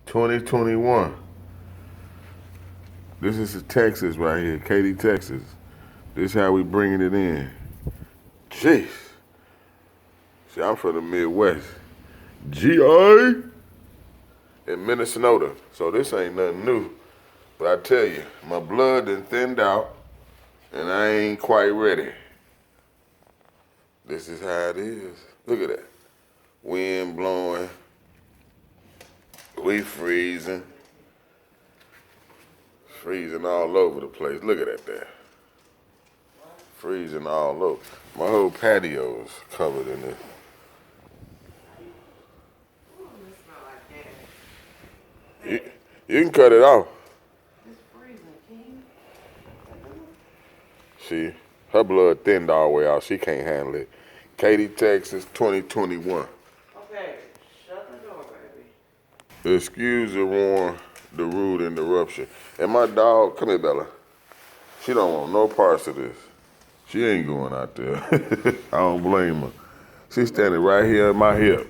2021. This is Texas right here, Katy, Texas. This how we bringing it in. Jeez. See, I'm from the Midwest. GI in Minnesota. So this ain't nothing new. But I tell you, my blood done thinned out and I ain't quite ready. This is how it is. Look at that. Wind blowing. We freezing. Freezing all over the place. Look at that there. Freezing all over. My whole patio is covered in it. You can cut it off. It's freezing, King. See, her blood thinned all the way out. She can't handle it. Katy, Texas, 2021. Okay, shut the door, baby. Excuse the rude interruption. And my dog, come here, Bella. She don't want no parts of this. She ain't going out there. I don't blame her. She's standing right here at my hip.